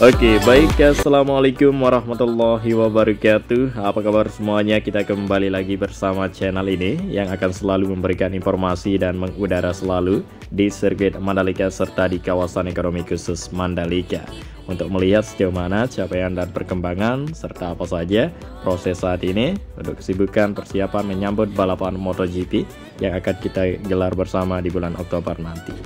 Oke, baik, assalamualaikum warahmatullahi wabarakatuh. Apa kabar semuanya? Kita kembali lagi bersama channel ini yang akan selalu memberikan informasi dan mengudara selalu di sirkuit Mandalika serta di kawasan ekonomi khusus Mandalika, untuk melihat sejauh mana capaian dan perkembangan serta apa saja proses saat ini untuk kesibukan persiapan menyambut balapan MotoGP yang akan kita gelar bersama di bulan Oktober nanti.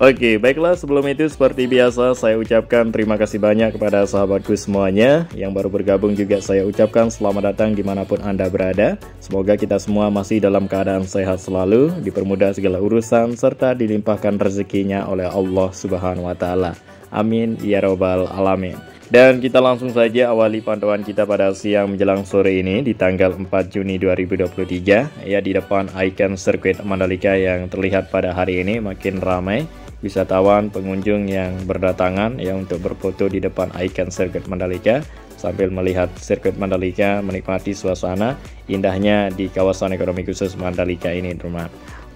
Oke, baiklah, sebelum itu seperti biasa saya ucapkan terima kasih banyak kepada sahabatku semuanya. Yang baru bergabung juga saya ucapkan selamat datang dimanapun Anda berada. Semoga kita semua masih dalam keadaan sehat selalu, dipermudah segala urusan, serta dilimpahkan rezekinya oleh Allah Subhanahu wa Ta'ala. Amin ya robbal alamin. Dan kita langsung saja awali pantauan kita pada siang menjelang sore ini di tanggal 4 Juni 2023 ya, di depan ikon sirkuit Mandalika yang terlihat pada hari ini makin ramai wisatawan pengunjung yang berdatangan ya untuk berfoto di depan ikon sirkuit Mandalika sambil melihat sirkuit Mandalika, menikmati suasana indahnya di kawasan ekonomi khusus Mandalika ini, teman.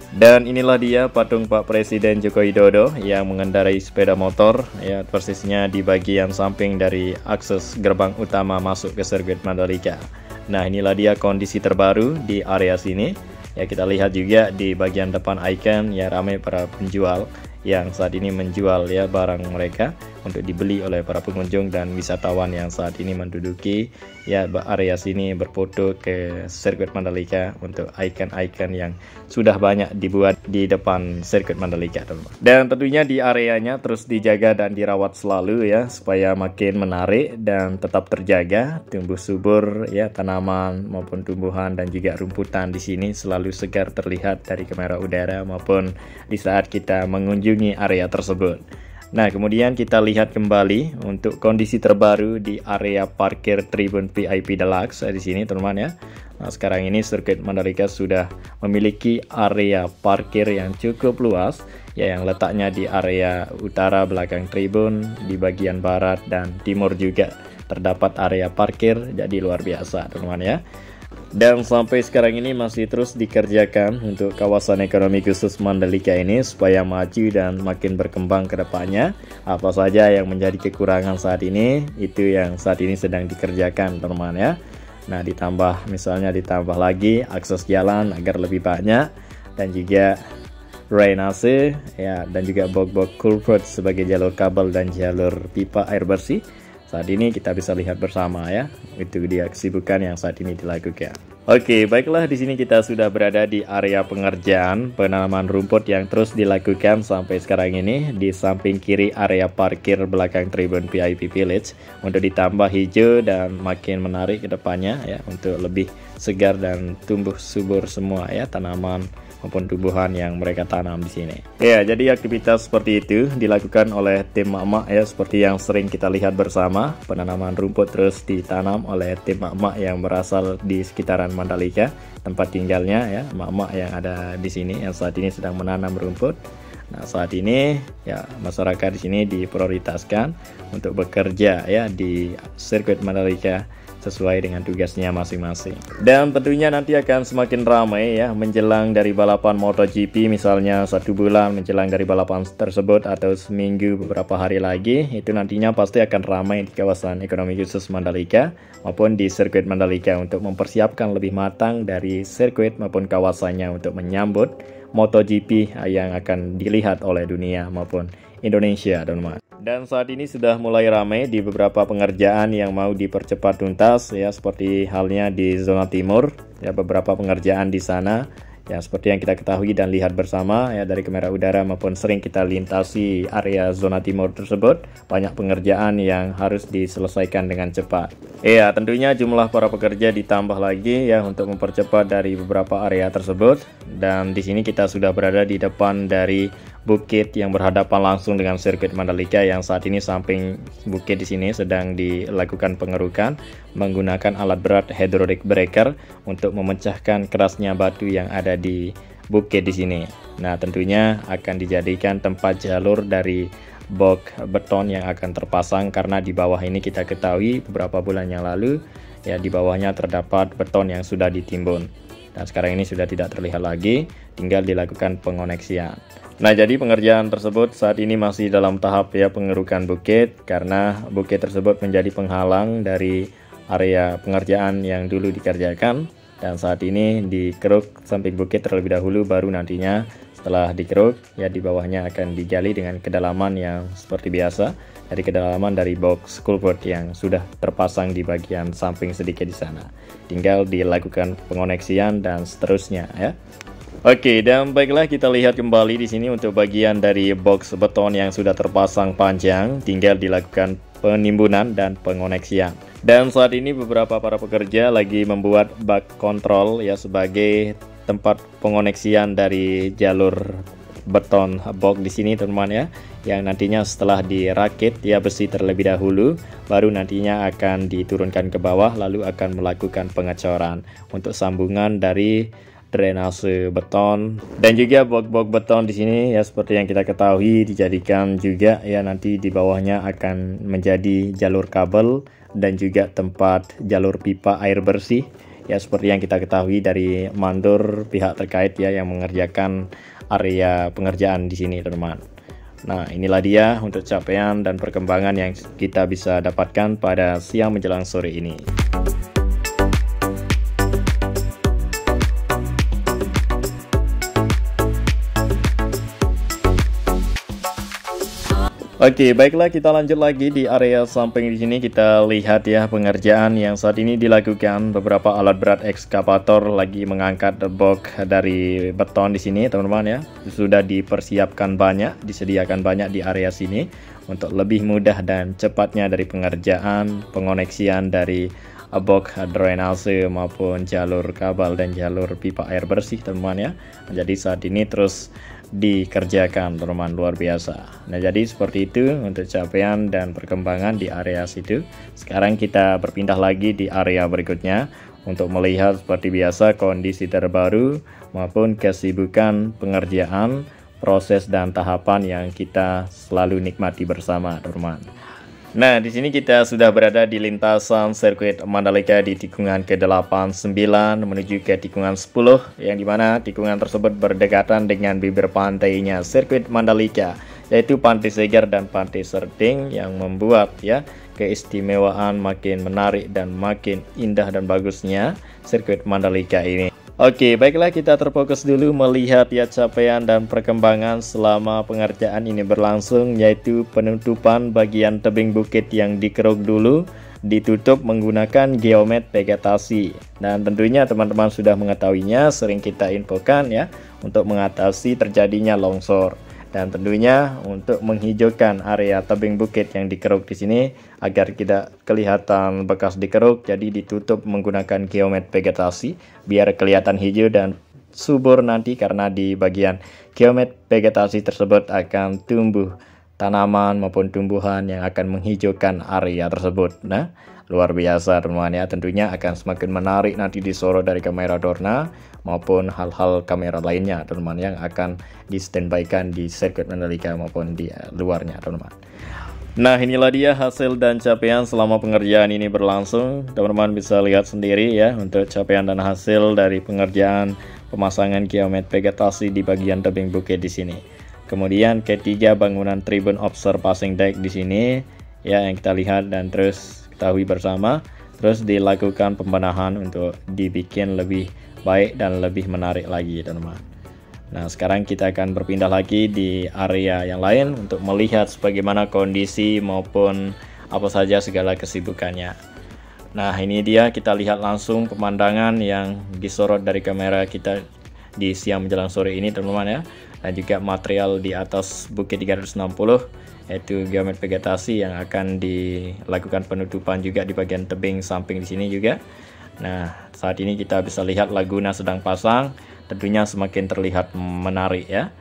Dan inilah dia patung Pak Presiden Joko Widodo yang mengendarai sepeda motor ya, persisnya di bagian samping dari akses gerbang utama masuk ke sirkuit Mandalika. Nah, inilah dia kondisi terbaru di area sini ya. Kita lihat juga di bagian depan ikon ya, ramai para penjual yang saat ini menjual ya barang mereka untuk dibeli oleh para pengunjung dan wisatawan yang saat ini menduduki ya area sini berfoto ke sirkuit Mandalika untuk ikon-ikon yang sudah banyak dibuat di depan sirkuit Mandalika, teman. Dan tentunya di areanya terus dijaga dan dirawat selalu ya supaya makin menarik dan tetap terjaga tumbuh subur ya, tanaman maupun tumbuhan dan juga rumputan di sini selalu segar terlihat dari kamera udara maupun di saat kita mengunjungi area tersebut. Nah, kemudian kita lihat kembali untuk kondisi terbaru di area parkir Tribun VIP Deluxe di sini, teman ya. Nah, sekarang ini sirkuit Mandalika sudah memiliki area parkir yang cukup luas ya, yang letaknya di area utara belakang tribun, di bagian barat dan timur juga terdapat area parkir, jadi luar biasa, teman ya. Dan sampai sekarang ini masih terus dikerjakan untuk kawasan ekonomi khusus Mandalika ini supaya maju dan makin berkembang ke depannya. Apa saja yang menjadi kekurangan saat ini, itu yang saat ini sedang dikerjakan, teman ya. Nah, ditambah lagi akses jalan agar lebih banyak, dan juga drainase ya, dan juga box-box culvert sebagai jalur kabel dan jalur pipa air bersih. Saat ini kita bisa lihat bersama ya, itu dia kesibukan yang saat ini dilakukan. Oke, baiklah, di sini kita sudah berada di area pengerjaan penanaman rumput yang terus dilakukan sampai sekarang ini di samping kiri area parkir belakang Tribun VIP Village untuk ditambah hijau dan makin menarik ke depannya ya, untuk lebih segar dan tumbuh subur semua ya tanaman maupun tumbuhan yang mereka tanam di sini. Ya, jadi aktivitas seperti itu dilakukan oleh tim mak-mak ya, seperti yang sering kita lihat bersama. Penanaman rumput terus ditanam oleh tim mak-mak yang berasal di sekitaran Mandalika, tempat tinggalnya ya, mak-mak yang ada di sini yang saat ini sedang menanam rumput. Nah, saat ini ya masyarakat di sini diprioritaskan untuk bekerja ya di sirkuit Mandalika sesuai dengan tugasnya masing-masing. Dan tentunya nanti akan semakin ramai ya menjelang dari balapan MotoGP, misalnya 1 bulan menjelang dari balapan tersebut atau seminggu beberapa hari lagi, itu nantinya pasti akan ramai di kawasan ekonomi khusus Mandalika maupun di sirkuit Mandalika untuk mempersiapkan lebih matang dari sirkuit maupun kawasannya untuk menyambut MotoGP yang akan dilihat oleh dunia maupun Indonesia, teman-teman. Dan saat ini sudah mulai ramai di beberapa pengerjaan yang mau dipercepat tuntas ya, seperti halnya di zona timur ya, beberapa pengerjaan di sana ya, seperti yang kita ketahui dan lihat bersama ya dari kamera udara maupun sering kita lintasi area zona timur tersebut, banyak pengerjaan yang harus diselesaikan dengan cepat. Ya, tentunya jumlah para pekerja ditambah lagi ya untuk mempercepat dari beberapa area tersebut. Dan di sini kita sudah berada di depan dari bukit yang berhadapan langsung dengan sirkuit Mandalika yang saat ini samping bukit di sini sedang dilakukan pengerukan menggunakan alat berat hydraulic breaker untuk memecahkan kerasnya batu yang ada di bukit di sini. Nah, tentunya akan dijadikan tempat jalur dari box beton yang akan terpasang, karena di bawah ini kita ketahui beberapa bulan yang lalu ya di bawahnya terdapat beton yang sudah ditimbun. Dan sekarang ini sudah tidak terlihat lagi, tinggal dilakukan pengoneksian. Nah, jadi pengerjaan tersebut saat ini masih dalam tahap ya pengerukan bukit, karena bukit tersebut menjadi penghalang dari area pengerjaan yang dulu dikerjakan, dan saat ini dikeruk samping bukit terlebih dahulu, baru nantinya setelah dikeruk ya di bawahnya akan digali dengan kedalaman yang seperti biasa, dari kedalaman dari box culvert yang sudah terpasang di bagian samping sedikit di sana. Tinggal dilakukan pengoneksian dan seterusnya ya. Oke, dan baiklah kita lihat kembali di sini untuk bagian dari box beton yang sudah terpasang panjang, tinggal dilakukan penimbunan dan pengoneksian. Dan saat ini beberapa para pekerja lagi membuat bak kontrol ya sebagai tempat pengoneksian dari jalur beton box di sini teman-teman ya, yang nantinya setelah dirakit ya besi terlebih dahulu, baru nantinya akan diturunkan ke bawah, lalu akan melakukan pengecoran untuk sambungan dari drainase beton. Dan juga box beton di sini ya seperti yang kita ketahui dijadikan juga ya nanti di bawahnya akan menjadi jalur kabel dan juga tempat jalur pipa air bersih ya seperti yang kita ketahui dari mandor pihak terkait ya yang mengerjakan area pengerjaan di sini teman-teman. Nah, inilah dia untuk capaian dan perkembangan yang kita bisa dapatkan pada siang menjelang sore ini. Oke, baiklah kita lanjut lagi di area samping di sini. Kita lihat ya pengerjaan yang saat ini dilakukan. Beberapa alat berat ekskavator lagi mengangkat box dari beton di sini, teman-teman ya. Sudah dipersiapkan banyak, disediakan banyak di area sini untuk lebih mudah dan cepatnya dari pengerjaan, pengoneksian dari box drainase maupun jalur kabel dan jalur pipa air bersih, teman-teman ya. Jadi saat ini terus dikerjakan teman-teman, luar biasa. Nah, jadi seperti itu untuk capaian dan perkembangan di area situ. Sekarang kita berpindah lagi di area berikutnya untuk melihat seperti biasa kondisi terbaru maupun kesibukan pengerjaan, proses dan tahapan yang kita selalu nikmati bersama teman-teman. Nah, di sini kita sudah berada di lintasan sirkuit Mandalika di tikungan ke-89 menuju ke tikungan 10, yang dimana tikungan tersebut berdekatan dengan bibir pantainya sirkuit Mandalika, yaitu Pantai Segar dan Pantai Serting, yang membuat ya keistimewaan makin menarik dan makin indah dan bagusnya sirkuit Mandalika ini. Oke, baiklah kita terfokus dulu melihat ya capaian dan perkembangan selama pengerjaan ini berlangsung, yaitu penutupan bagian tebing bukit yang dikeruk dulu, ditutup menggunakan geomet vegetasi. Dan tentunya teman-teman sudah mengetahuinya, sering kita infokan ya, untuk mengatasi terjadinya longsor. Dan tentunya untuk menghijaukan area tebing bukit yang dikeruk di sini agar tidak kelihatan bekas dikeruk, jadi ditutup menggunakan geomet vegetasi biar kelihatan hijau dan subur nanti, karena di bagian geomet vegetasi tersebut akan tumbuh tanaman maupun tumbuhan yang akan menghijaukan area tersebut. Nah, luar biasa teman-teman ya, tentunya akan semakin menarik nanti disorot dari kamera Dorna maupun hal-hal kamera lainnya teman-teman yang akan di standby-kan di sirkuit Mandalika maupun di luarnya teman-teman. Nah, inilah dia hasil dan capaian selama pengerjaan ini berlangsung. Teman-teman bisa lihat sendiri ya untuk capaian dan hasil dari pengerjaan pemasangan geomet vegetasi di bagian tebing bukit di sini. Kemudian ketiga bangunan tribun observation deck di sini ya yang kita lihat dan terus ketahui bersama, terus dilakukan pembenahan untuk dibikin lebih baik dan lebih menarik lagi teman-teman. Nah, sekarang kita akan berpindah lagi di area yang lain untuk melihat bagaimana kondisi maupun apa saja segala kesibukannya. Nah, ini dia kita lihat langsung pemandangan yang disorot dari kamera kita di siang menjelang sore ini teman-teman ya. Dan juga material di atas bukit 360, yaitu geomet vegetasi yang akan dilakukan penutupan juga di bagian tebing samping di sini juga. Nah, saat ini kita bisa lihat laguna sedang pasang, tentunya semakin terlihat menarik ya.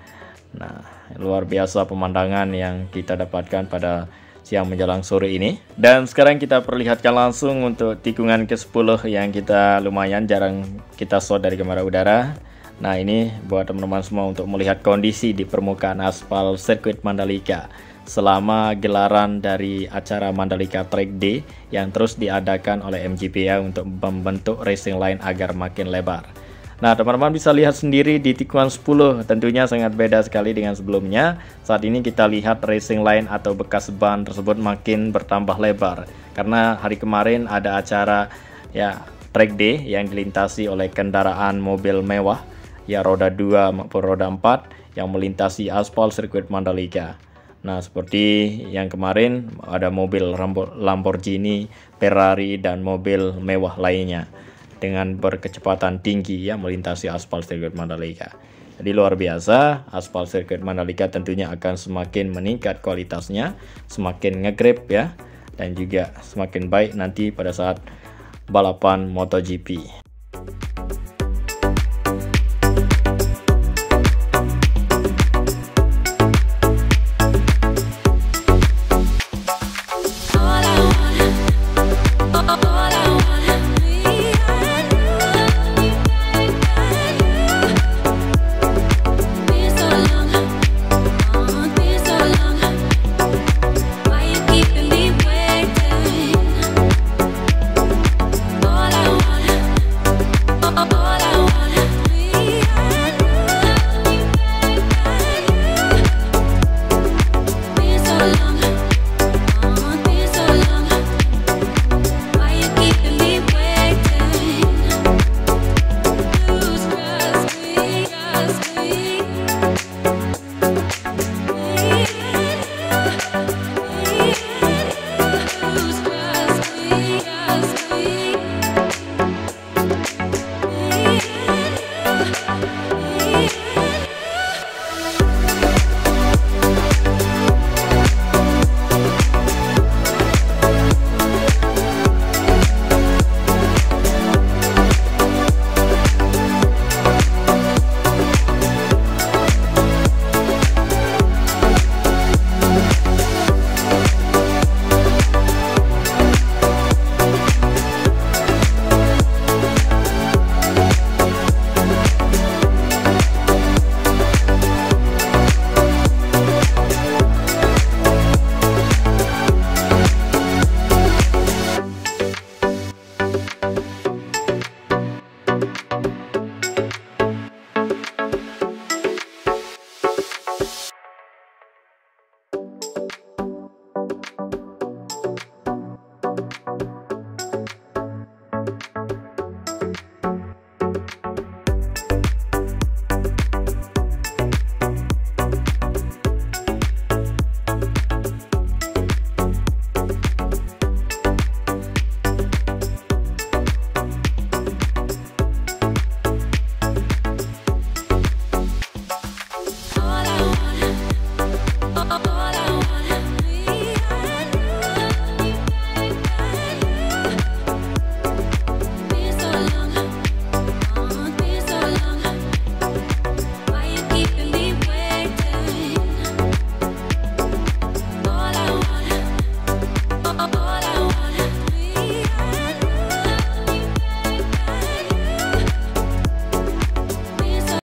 Nah, luar biasa pemandangan yang kita dapatkan pada siang menjelang sore ini. Dan sekarang kita perlihatkan langsung untuk tikungan ke-10 yang kita lumayan jarang kita shot dari kamera udara. Nah, ini buat teman-teman semua untuk melihat kondisi di permukaan aspal sirkuit Mandalika selama gelaran dari acara Mandalika Track Day yang terus diadakan oleh MGPA untuk membentuk racing line agar makin lebar. Nah, teman-teman bisa lihat sendiri di tikungan 10, tentunya sangat beda sekali dengan sebelumnya. Saat ini kita lihat racing line atau bekas ban tersebut makin bertambah lebar. Karena hari kemarin ada acara ya track day yang dilintasi oleh kendaraan mobil mewah, ya roda 2 maupun roda 4 yang melintasi aspal sirkuit Mandalika. Nah, seperti yang kemarin ada mobil Lamborghini, Ferrari, dan mobil mewah lainnya dengan berkecepatan tinggi ya melintasi aspal sirkuit Mandalika. Jadi luar biasa, aspal sirkuit Mandalika tentunya akan semakin meningkat kualitasnya, semakin nge-grip ya, dan juga semakin baik nanti pada saat balapan MotoGP.